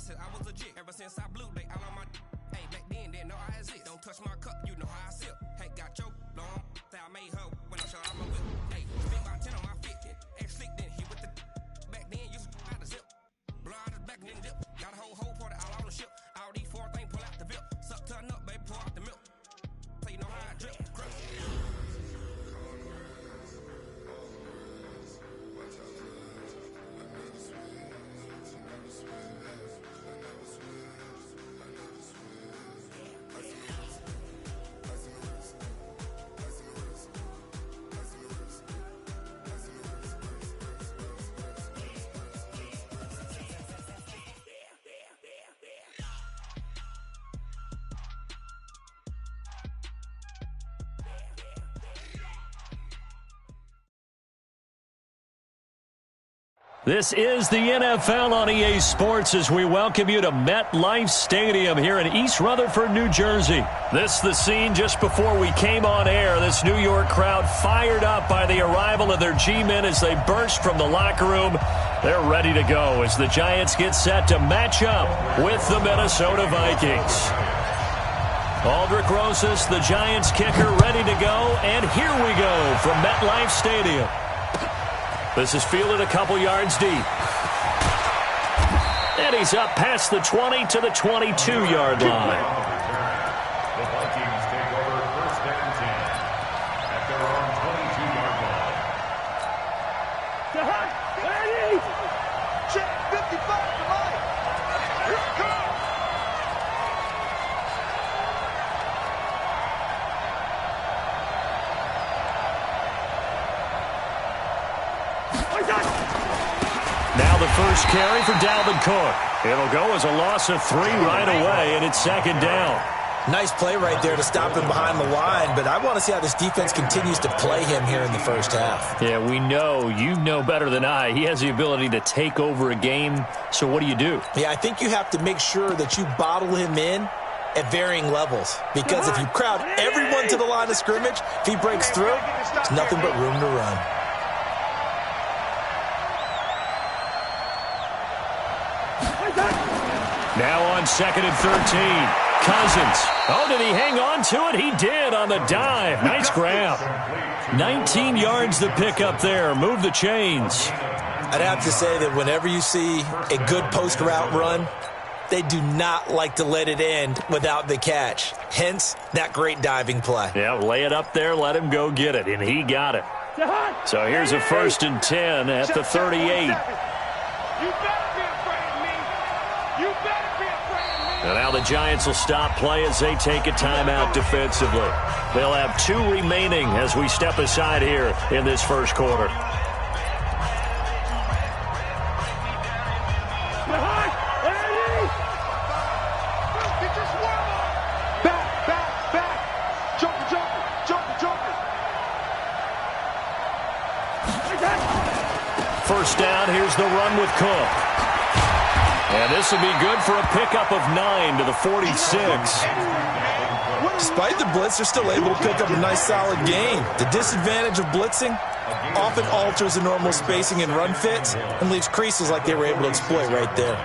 said I was legit. Ever since I blew, they all on my. Hey, back then, didn't know I exist. Don't touch my cup, you know how I sip. Hey, got your long. Say I made her when I showed out my whip. Hey, spent about 10 on my fit. Hey, slick, then he with the. Back then, used to out the zip. Blow out his back and then dip. Got a whole party all on the ship. All these four things pull out the VIP. Suck, turn up, baby, pour out the milk. So you know how I drip. Crip. This is the NFL on EA Sports as we welcome you to MetLife Stadium here in East Rutherford, New Jersey. This is the scene just before we came on air. This New York crowd fired up by the arrival of their G-men as they burst from the locker room. They're ready to go as the Giants get set to match up with the Minnesota Vikings. Aldrich Rosas, the Giants kicker, ready to go. And here we go from MetLife Stadium. This is fielded a couple yards deep. And he's up past the 20 to the 22-yard line. The Vikings take over first and 10 at their own 22-yard line. Ready? Check 55 to Mike. Here it comes. Now the first carry for Dalvin Cook. It'll go as a loss of 3 right away, and it's second down. Nice play right there to stop him behind the line, but I want to see how this defense continues to play him here in the first half. Yeah, we know. You know better than I. He has the ability to take over a game, so what do you do? Yeah, I think you have to make sure that you bottle him in at varying levels, because if you crowd everyone to the line of scrimmage, if he breaks through, there's nothing but room to run. Now on 2nd and 13. Cousins. Oh, did he hang on to it? He did on the dive. Nice grab. 19 yards to pick up there. Move the chains. I'd have to say that whenever you see a good post route run, they do not like to let it end without the catch. Hence, that great diving play. Yeah, lay it up there, let him go get it, and he got it. So here's a 1st and 10 at the 38. And now the Giants will stop play as they take a timeout defensively. They'll have 2 remaining as we step aside here in this first quarter. First down, here's the run with Cook. And this will be good for a pickup of 9 to the 46. Despite the blitz, they're still able to pick up a nice solid gain. The disadvantage of blitzing often alters the normal spacing and run fits and leaves creases like they were able to exploit right there.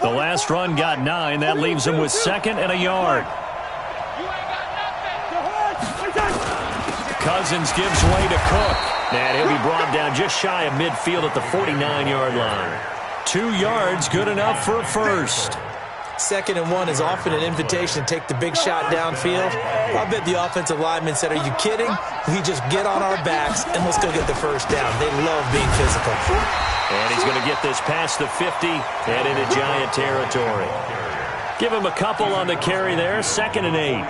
The last run got 9. That leaves him with 2nd and a yard. Cousins gives way to Cook. And he'll be brought down just shy of midfield at the 49-yard line. 2 yards, good enough for a first. 2nd and 1 is often an invitation to take the big shot downfield. I bet the offensive lineman said, "Are you kidding? We just get on our backs and let's go get the first down." They love being physical. And he's going to get this past the 50 and into Giant territory. Give him a couple on the carry there, 2nd and 8.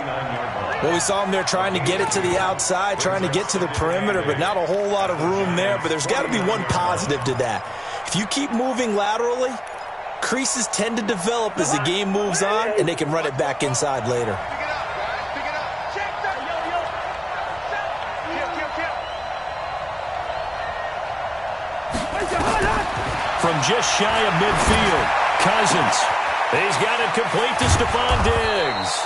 Well, we saw him there trying to get it to the outside, trying to get to the perimeter, but not a whole lot of room there. But there's got to be one positive to that. If you keep moving laterally, creases tend to develop as the game moves on, and they can run it back inside later. From just shy of midfield, Cousins. He's got it complete to Stephon Diggs.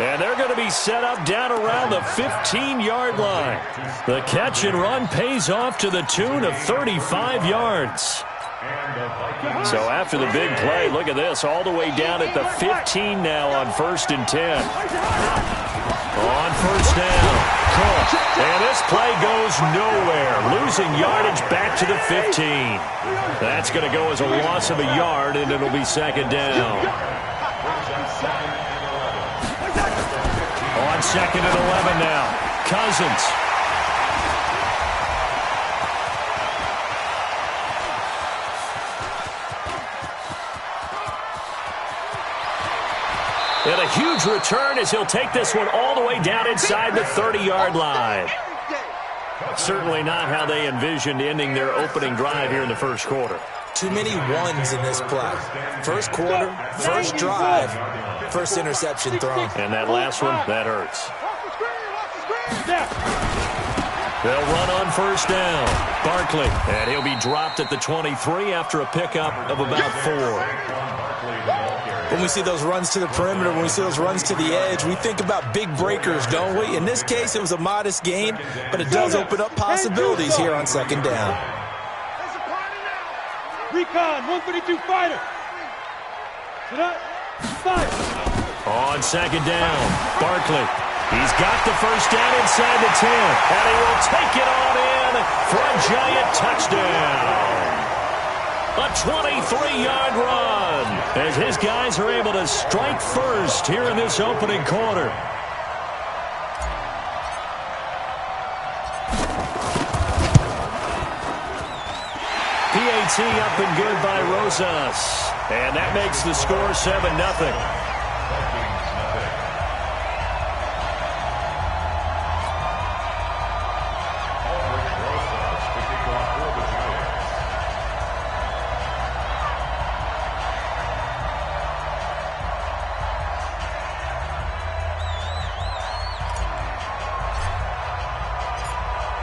And they're going to be set up down around the 15-yard line. The catch and run pays off to the tune of 35 yards. So after the big play, look at this, all the way down at the 15 now on 1st and 10. On 1st down, Cook. And this play goes nowhere, losing yardage back to the 15. That's going to go as a loss of a yard, and it'll be 2nd down. On 2nd and 11 now, Cousins. And a huge return as he'll take this one all the way down inside the 30-yard line. Certainly not how they envisioned ending their opening drive here in the first quarter. Too many ones in this play. First quarter, first drive, first interception thrown. And that last one, that hurts. They'll run on 1st down. Barkley, and he'll be dropped at the 23 after a pickup of about 4. When we see those runs to the perimeter, when we see those runs to the edge, we think about big breakers, don't we? In this case, it was a modest gain, but it does open up possibilities here on 2nd down. Recon, 132 fighter. On 2nd down, Barkley. He's got the 1st down inside the 10, and he will take it on in for a giant touchdown. A 23-yard run as his guys are able to strike first here in this opening quarter. PAT up and good by Rosas. And that makes the score 7-0.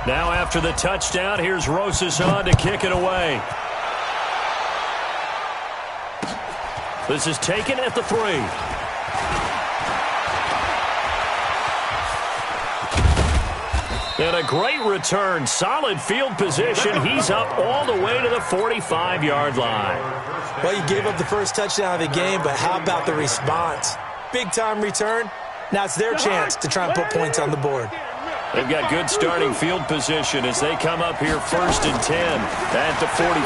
Now after the touchdown, here's Rosas on to kick it away. This is taken at the 3. And a great return, solid field position. He's up all the way to the 45-yard line. Well, you gave up the first touchdown of the game, but how about the response? Big-time return. Now it's their chance to try and put points on the board. They've got good starting field position as they come up here 1st and 10 at the 45.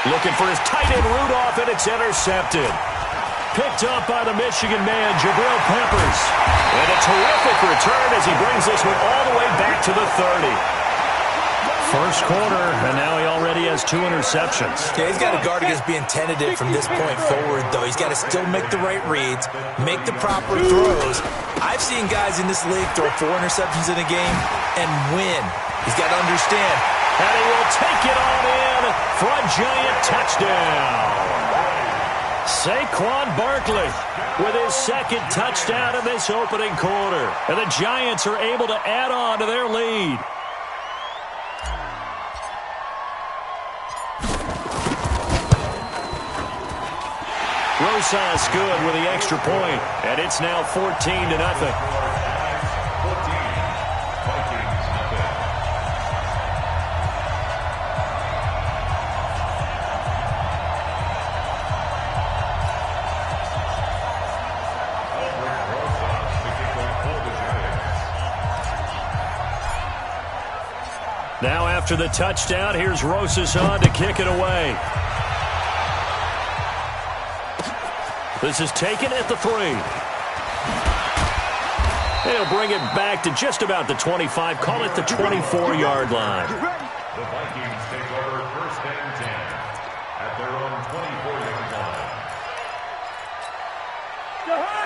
Looking for his tight end Rudolph, and it's intercepted. Picked up by the Michigan man, Jabril Peppers. And a terrific return as he brings this one all the way back to the 30. First quarter, and now he already has 2 interceptions. Yeah, he's got to guard against being tentative from this point forward, though. He's got to still make the right reads, make the proper throws. I've seen guys in this league throw 4 interceptions in a game and win. He's got to understand. And he will take it on in for a giant touchdown. Saquon Barkley with his 2nd touchdown of this opening quarter. And the Giants are able to add on to their lead. Rosas good with the extra point, and it's now 14-0. Now after the touchdown, here's Rosas on to kick it away. This is taken at the 3. He'll bring it back to just about the 25. Call it the 24-yard line. The Vikings take over 1st and 10 at their own 24-yard line.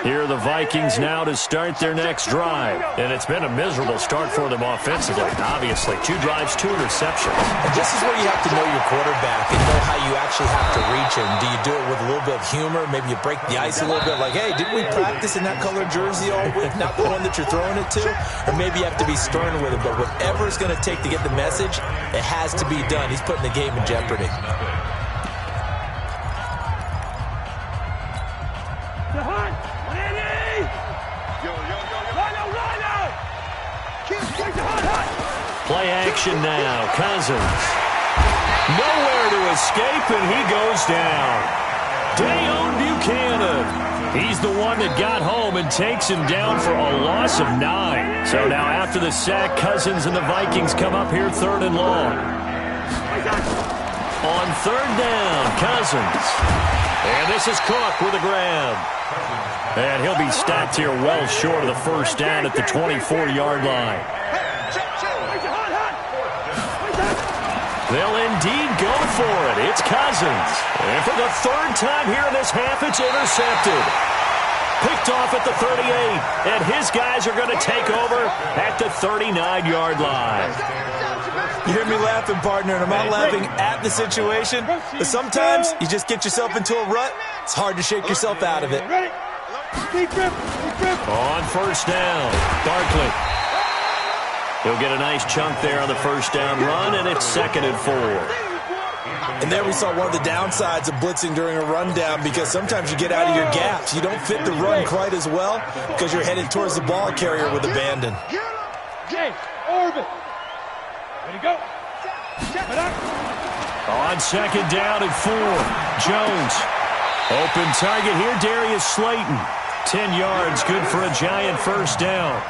Here are the Vikings now to start their next drive. And it's been a miserable start for them offensively. Obviously, 2 drives, 2 interceptions. And this is where you have to know your quarterback and know how you actually have to reach him. Do you do it with a little bit of humor? Maybe you break the ice a little bit like, hey, didn't we practice in that colored jersey all week? Not the one that you're throwing it to? Or maybe you have to be stern with it. But whatever it's going to take to get the message, it has to be done. He's putting the game in jeopardy. One play action now. Cousins. Nowhere to escape, and he goes down. Dayon Buchanan. He's the one that got home and takes him down for a loss of 9. So now after the sack, Cousins and the Vikings come up here 3rd and long. On 3rd down, Cousins. And this is Cook with a grab. And he'll be stacked here well short of the first down at the 24-yard line. They'll indeed go for it. It's Cousins. And for the 3rd time here in this half, it's intercepted. Picked off at the 38. And his guys are going to take over at the 39-yard line. You hear me laughing, partner, and I'm not laughing at the situation. But sometimes you just get yourself into a rut. It's hard to shake yourself out of it. On 1st down, Barkley. He'll get a nice chunk there on the 1st down run, and it's 2nd and 4. And there we saw one of the downsides of blitzing during a rundown, because sometimes you get out of your gaps. You don't fit the run quite as well because you're headed towards the ball carrier with abandon. James, Orbit. Ready to go. On 2nd down and 4, Jones. Open target here, Darius Slayton. 10 yards, good for a Giant 1st down.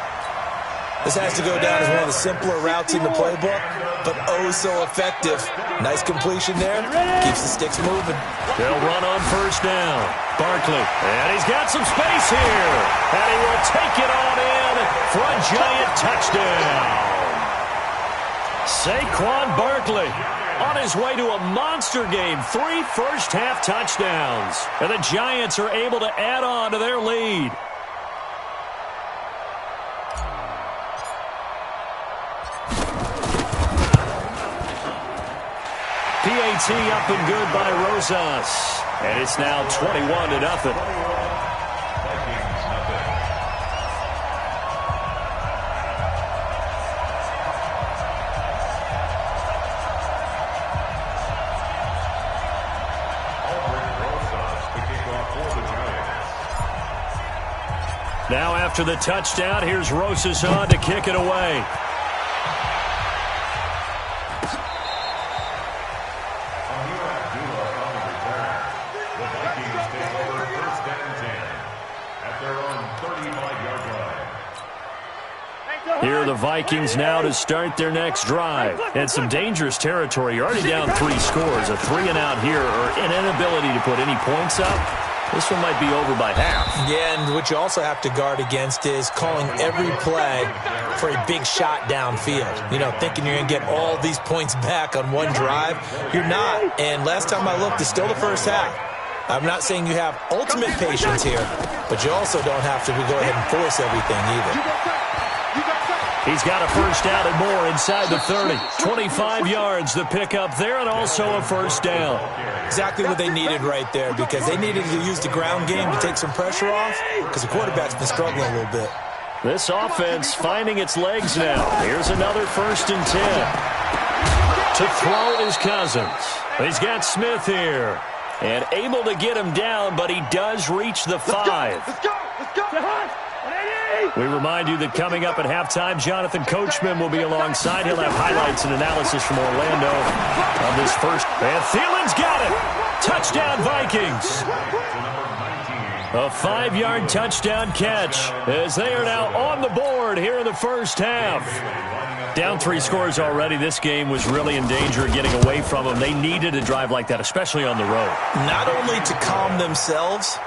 This has to go down as one of the simpler routes in the playbook, but oh so effective. Nice completion there. Keeps the sticks moving. They'll run on 1st down. Barkley. And he's got some space here. And he will take it on in for a Giant touchdown. Saquon Barkley on his way to a monster game. 3 first-half touchdowns. And the Giants are able to add on to their lead. PAT up and good by Rosas. And it's now 21-0. Now after the touchdown, here's Rosas on to kick it away. Here are the Vikings now to start their next drive. And some dangerous territory. You're already down 3 scores. A 3-and-out here or an inability to put any points up. This one might be over by half. Yeah, and what you also have to guard against is calling every play for a big shot downfield. You know, thinking you're going to get all these points back on one drive. You're not. And last time I looked, it's still the first half. I'm not saying you have ultimate patience here, but you also don't have to go ahead and force everything either. He's got a first down and more inside the 30. 25 yards the pickup there, and also a first down. Exactly what they needed right there, because they needed to use the ground game to take some pressure off, because the quarterback's been struggling a little bit. This offense finding its legs now. Here's another 1st and 10. To throw is Cousins. He's got Smith here. And able to get him down, but he does reach the 5. Let's go. We remind you that coming up at halftime, Jonathan Coachman will be alongside. He'll have highlights and analysis from Orlando on this first. And Thielen's got it. Touchdown, Vikings. A 5-yard touchdown catch as they are now on the board here in the first half. Down 3 scores already. This game was really in danger of getting away from them. They needed a drive like that, especially on the road. Not only to calm themselves,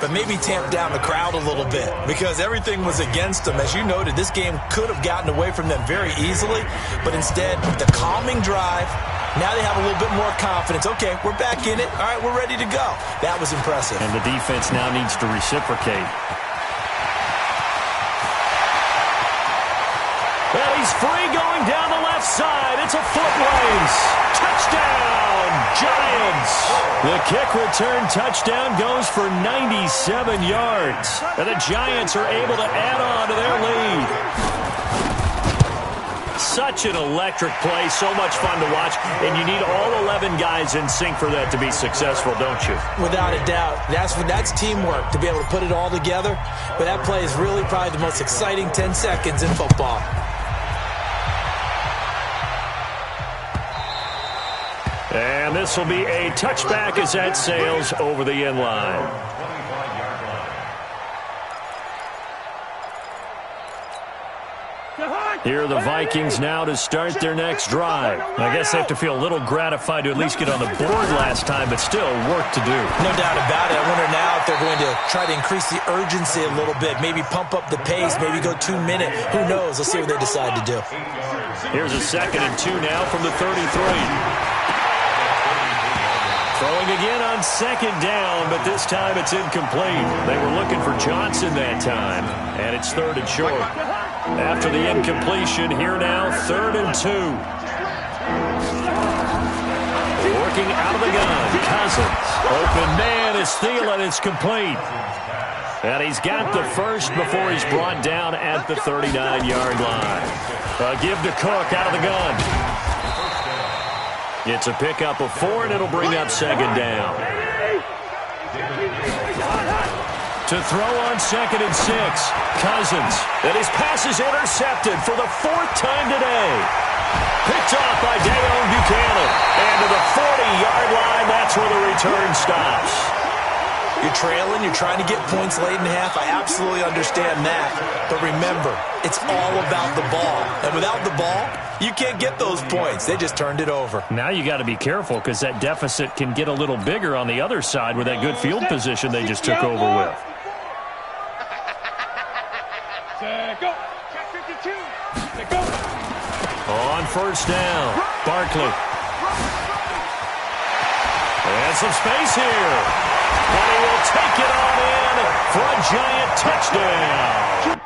but maybe tamp down the crowd a little bit, because everything was against them. As you noted, this game could have gotten away from them very easily, but instead, the calming drive, now they have a little bit more confidence. Okay, we're back in it. All right, we're ready to go. That was impressive. And the defense now needs to reciprocate. Well, he's free going down the left side. It's a foot race. Touchdown, Giants. The kick return touchdown goes for 97 yards. And the Giants are able to add on to their lead. Such an electric play, so much fun to watch, and you need all 11 guys in sync for that to be successful, don't you? Without a doubt. That's teamwork, to be able to put it all together. But that play is really probably the most exciting 10 seconds in football. And this will be a touchback as that sails over the end line. Here are the Vikings now to start their next drive. I guess they have to feel a little gratified to at least get on the board last time, but still work to do. No doubt about it. I wonder now if they're going to try to increase the urgency a little bit, maybe pump up the pace, maybe go 2 minute. Who knows? Let's see what they decide to do. Here's a 2nd and 2 now from the 33. Throwing again on 2nd down, but this time it's incomplete. They were looking for Johnson that time, and it's 3rd and short. After the incompletion, here now, 3rd and 2. Working out of the gun, Cousins. Open man is Thielen, it's complete. And he's got the first before he's brought down at the 39-yard line. A give to Cook out of the gun. It's a pickup of 4, and it'll bring up 2nd down. To throw on 2nd and 6, Cousins. And his pass is intercepted for the 4th time today. Picked off by Dayon Buchanan. And to the 40-yard line, that's where the return stops. You're trailing, you're trying to get points late in half. I absolutely understand that. But remember, it's all about the ball. And without the ball, you can't get those points. They just turned it over. Now you got to be careful because that deficit can get a little bigger on the other side with that good field position they just took over with. Go. Check 52. Go. On 1st down, Barkley. And some space here. And he will take it on in for a giant touchdown.